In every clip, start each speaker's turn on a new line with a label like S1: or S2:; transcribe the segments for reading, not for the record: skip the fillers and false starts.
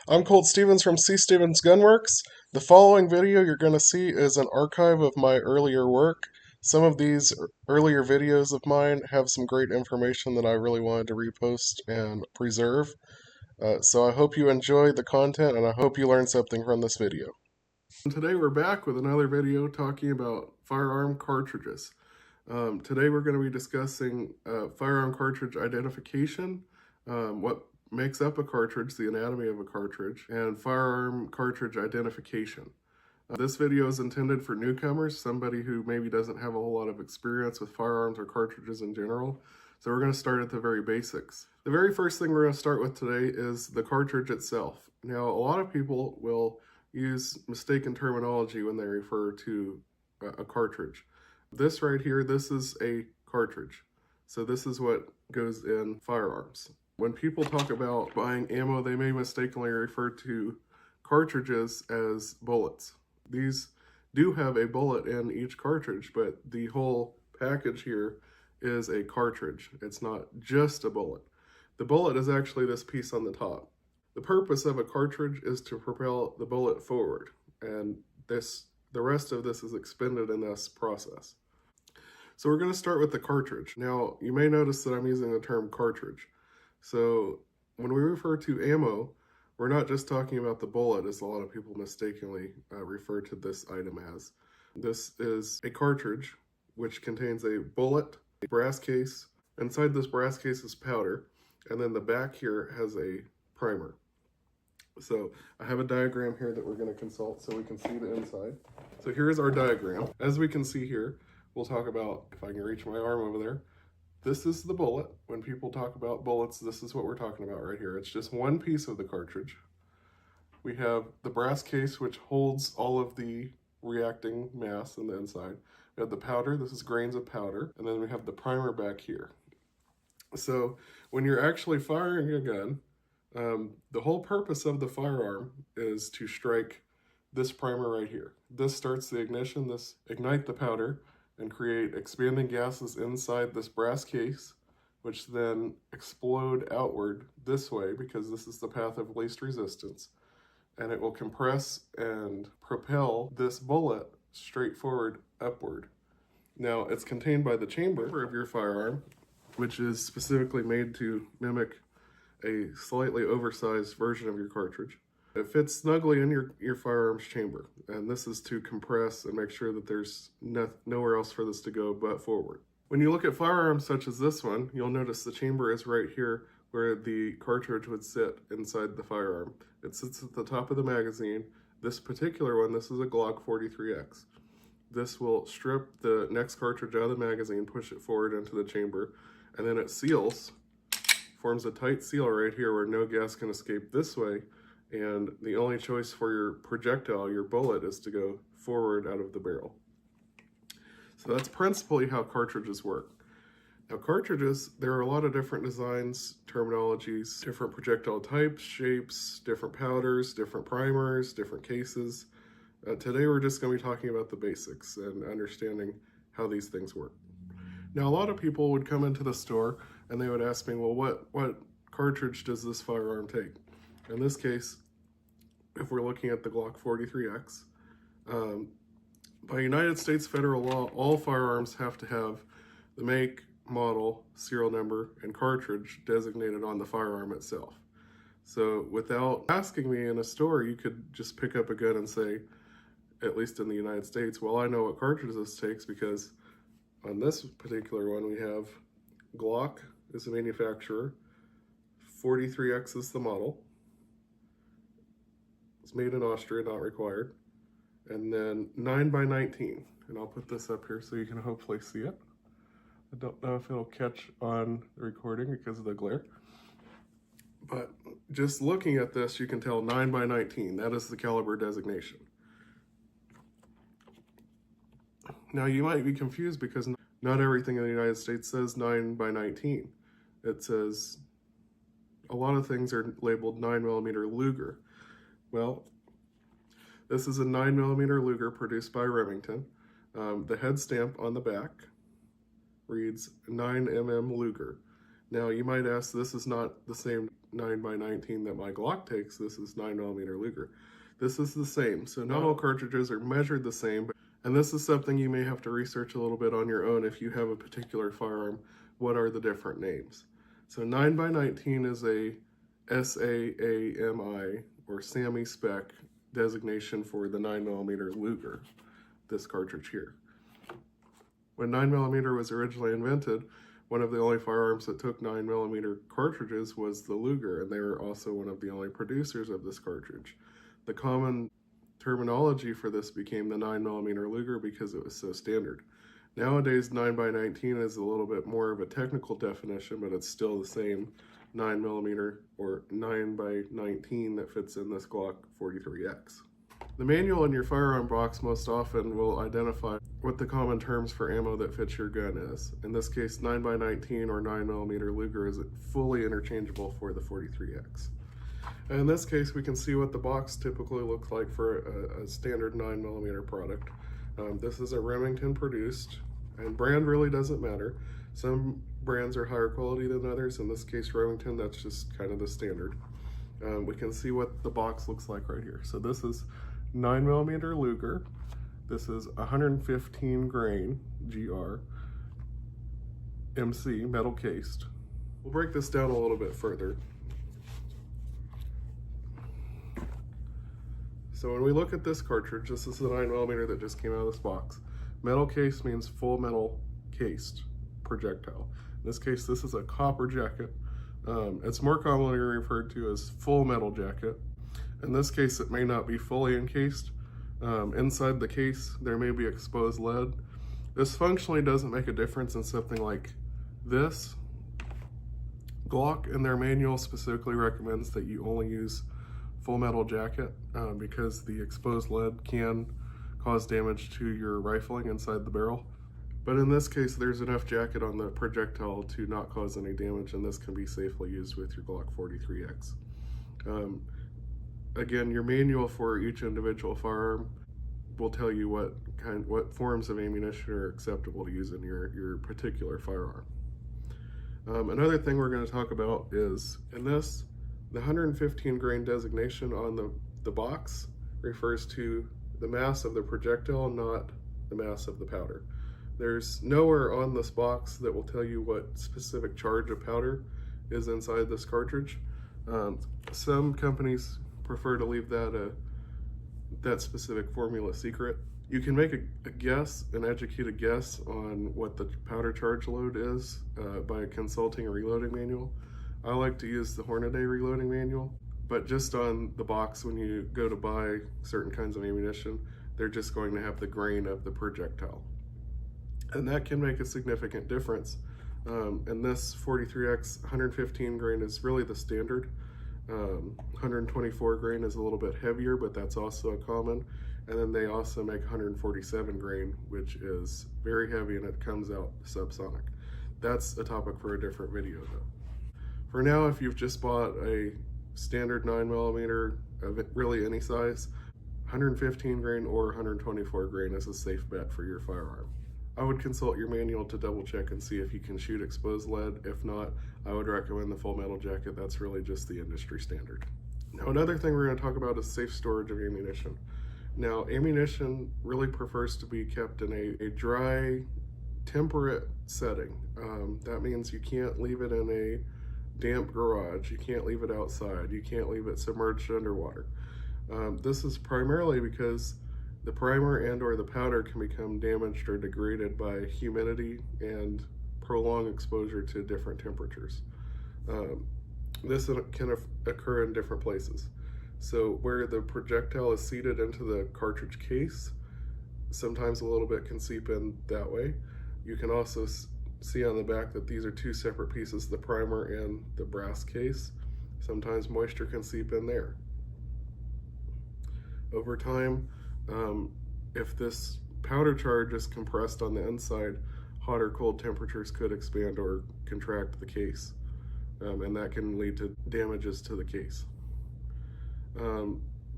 S1: I'm Colt Stevens from C. Stevens Gunworks. The following video you're going to see is an archive of my earlier work. Some of these earlier videos of mine have some great information that I really wanted to repost and preserve. So I hope you enjoy the content and I hope you learn something from this video. Today we're back with another video talking about firearm cartridges. Today we're going to be discussing firearm cartridge identification, what makes up a cartridge, the anatomy of a cartridge, and firearm cartridge identification. This video is intended for newcomers, somebody who maybe doesn't have a whole lot of experience with firearms or cartridges in general. So we're going to start at the very basics. The very first thing we're going to start with today is the cartridge itself. Now, a lot of people will use mistaken terminology when they refer to a cartridge. This right here, this is a cartridge. So this is what goes in firearms. When people talk about buying ammo, they may mistakenly refer to cartridges as bullets. These do have a bullet in each cartridge, but the whole package here is a cartridge. It's not just a bullet. The bullet is actually this piece on the top. The purpose of a cartridge is to propel the bullet forward, and the rest of this is expended in this process. So we're going to start with the cartridge. Now, you may notice that I'm using the term cartridge. So when we refer to ammo, we're not just talking about the bullet, as a lot of people mistakenly refer to this item as. This is a cartridge, which contains a bullet, a brass case. Inside this brass case is powder, and then the back here has a primer. So I have a diagram here that we're going to consult so we can see the inside. So here's our diagram. As we can see here, we'll talk about, if I can reach my arm over there, this is the bullet. When people talk about bullets, this is what we're talking about right here. It's just one piece of the cartridge. We have the brass case, which holds all of the reacting mass in the inside. We have the powder, this is grains of powder, and then we have the primer back here. So when you're actually firing a gun, the whole purpose of the firearm is to strike this primer right here. This starts the ignition, this ignite the powder, and create expanding gases inside this brass case, which then explode outward this way because this is the path of least resistance. And it will compress and propel this bullet straight forward upward. Now, it's contained by the chamber of your firearm, which is specifically made to mimic a slightly oversized version of your cartridge. It fits snugly in your firearm's chamber, and this is to compress and make sure that there's nowhere else for this to go but forward. When you look at firearms such as this one, you'll notice the chamber is right here where the cartridge would sit inside the firearm. It sits at the top of the magazine. This particular one, this is a Glock 43X. This will strip the next cartridge out of the magazine, push it forward into the chamber, and then it seals, forms a tight seal right here where no gas can escape this way. And the only choice for your projectile, your bullet, is to go forward out of the barrel. So that's principally how cartridges work. Now cartridges, there are a lot of different designs, terminologies, different projectile types, shapes, different powders, different primers, different cases. Today we're just going to be talking about the basics and understanding how these things work. Now a lot of people would come into the store and they would ask me, well, what cartridge does this firearm take? In this case, if we're looking at the Glock 43X, by United States federal law, all firearms have to have the make, model, serial number, and cartridge designated on the firearm itself. So without asking me in a store, you could just pick up a gun and say, at least in the United States, well, I know what cartridge this takes because on this particular one, we have Glock is the manufacturer, 43X is the model. It's made in Austria, not required. And then 9x19. And I'll put this up here so you can hopefully see it. I don't know if it'll catch on the recording because of the glare. But just looking at this, you can tell 9x19. That is the caliber designation. Now you might be confused because not everything in the United States says 9x19. It says a lot of things are labeled 9mm Luger. Well, this is a 9mm Luger produced by Remington. The head stamp on the back reads 9mm Luger. Now you might ask, this is not the same 9x19 that my Glock takes, this is 9mm Luger. This is the same, so not all cartridges are measured the same, and this is something you may have to research a little bit on your own if you have a particular firearm. What are the different names? So 9x19 is a SAAMI, or SAMI spec designation for the 9mm Luger, this cartridge here. When 9mm was originally invented, one of the only firearms that took 9mm cartridges was the Luger, and they were also one of the only producers of this cartridge. The common terminology for this became the 9mm Luger because it was so standard. Nowadays, 9x19 is a little bit more of a technical definition, but it's still the same 9mm or 9x19 that fits in this Glock 43X. The manual in your firearm box most often will identify what the common terms for ammo that fits your gun is. In this case, 9x19 or 9mm Luger is fully interchangeable for the 43X. And in this case, we can see what the box typically looks like for a standard 9mm product. This is a Remington produced, and brand really doesn't matter. Some brands are higher quality than others. In this case, Remington, that's just kind of the standard. We can see what the box looks like right here. So this is 9mm Luger. This is 115 grain GR MC metal cased. We'll break this down a little bit further. So when we look at this cartridge, this is the 9mm that just came out of this box. Metal case means full metal cased projectile. In this case, this is a copper jacket. It's more commonly referred to as full metal jacket. In this case, it may not be fully encased. Inside the case, there may be exposed lead. This functionally doesn't make a difference in something like this. Glock in their manual specifically recommends that you only use full metal jacket because the exposed lead can cause damage to your rifling inside the barrel. But in this case, there's enough jacket on the projectile to not cause any damage, and this can be safely used with your Glock 43X. Again, your manual for each individual firearm will tell you what forms of ammunition are acceptable to use in your particular firearm. Another thing we're going to talk about is, in this, the 115 grain designation on the box refers to the mass of the projectile, not the mass of the powder. There's nowhere on this box that will tell you what specific charge of powder is inside this cartridge. Some companies prefer to leave that specific formula secret. You can make a guess, an educated guess on what the powder charge load is by consulting a reloading manual. I like to use the Hornady reloading manual, but just on the box when you go to buy certain kinds of ammunition, they're just going to have the grain of the projectile. And that can make a significant difference. And this 43X 115 grain is really the standard. 124 grain is a little bit heavier, but that's also a common. And then they also make 147 grain, which is very heavy, and it comes out subsonic. That's a topic for a different video though. For now, if you've just bought a standard 9mm of really any size, 115 grain or 124 grain is a safe bet for your firearm. I would consult your manual to double check and see if you can shoot exposed lead. If not, I would recommend the full metal jacket. That's really just the industry standard. Now, another thing we're going to talk about is safe storage of ammunition. Now, ammunition really prefers to be kept in a dry, temperate setting. That means you can't leave it in a damp garage, you can't leave it outside, you can't leave it submerged underwater. This is primarily because the primer and or the powder can become damaged or degraded by humidity and prolonged exposure to different temperatures. This can occur in different places. So where the projectile is seated into the cartridge case, sometimes a little bit can seep in that way. You can also see on the back that these are two separate pieces, the primer and the brass case. Sometimes moisture can seep in there. Over time, if this powder charge is compressed on the inside, hot or cold temperatures could expand or contract the case, and that can lead to damages to the case.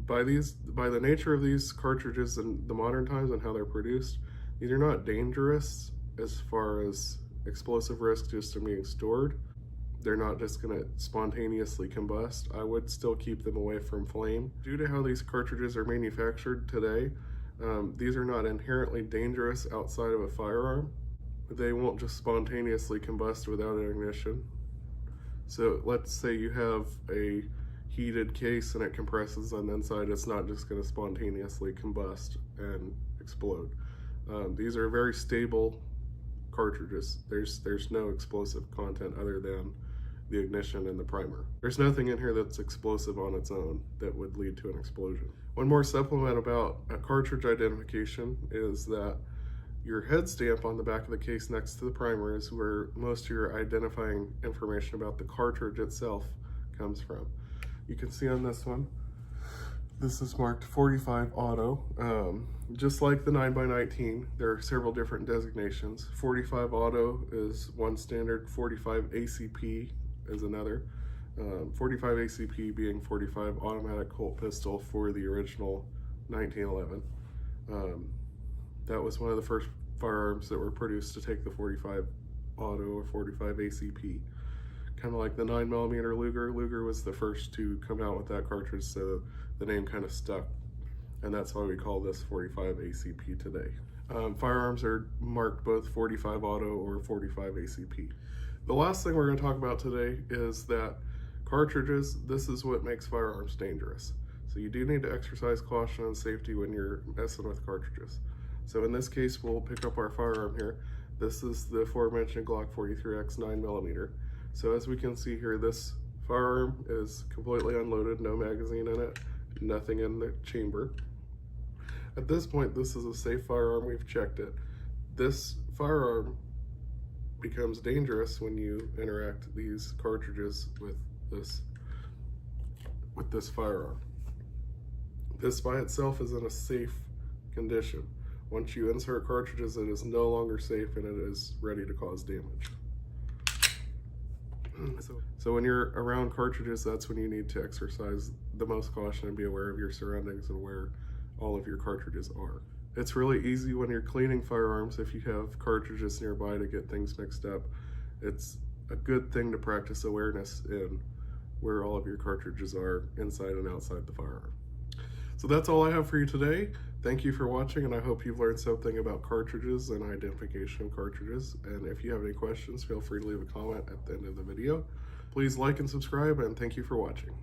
S1: By the nature of these cartridges in the modern times and how they're produced, these are not dangerous as far as explosive risk just in being stored. they're not just going to spontaneously combust. I would still keep them away from flame. Due to how these cartridges are manufactured today, these are not inherently dangerous outside of a firearm. They won't just spontaneously combust without an ignition. So let's say you have a heated case and it compresses on the inside, it's not just going to spontaneously combust and explode. These are very stable cartridges. There's no explosive content other than the ignition and the primer. There's nothing in here that's explosive on its own that would lead to an explosion. One more supplement about a cartridge identification is that your head stamp on the back of the case next to the primer is where most of your identifying information about the cartridge itself comes from. You can see on this one, this is marked 45 auto. Just like the 9x19, there are several different designations. 45 auto is one standard, 45 ACP is another. 45 ACP being 45 automatic Colt pistol for the original 1911. That was one of the first firearms that were produced to take the 45 auto or 45 ACP. Kind of like the 9mm Luger. Luger was the first to come out with that cartridge, so the name kind of stuck. And that's why we call this 45 ACP today. Firearms are marked both 45 auto or 45 ACP. The last thing we're going to talk about today is that cartridges, this is what makes firearms dangerous. So you do need to exercise caution and safety when you're messing with cartridges. So in this case, we'll pick up our firearm here. This is the aforementioned Glock 43X 9mm. So as we can see here, this firearm is completely unloaded, no magazine in it, nothing in the chamber. At this point, this is a safe firearm, we've checked it. This firearm becomes dangerous when you interact these cartridges with this firearm. This by itself is in a safe condition. Once you insert cartridges, it is no longer safe and it is ready to cause damage. So when you're around cartridges, that's when you need to exercise the most caution and be aware of your surroundings and where all of your cartridges are. It's really easy when you're cleaning firearms if you have cartridges nearby to get things mixed up. It's a good thing to practice awareness in where all of your cartridges are inside and outside the firearm. So that's all I have for you today. Thank you for watching, and I hope you've learned something about cartridges and identification of cartridges. And if you have any questions, feel free to leave a comment at the end of the video. Please like and subscribe, and thank you for watching.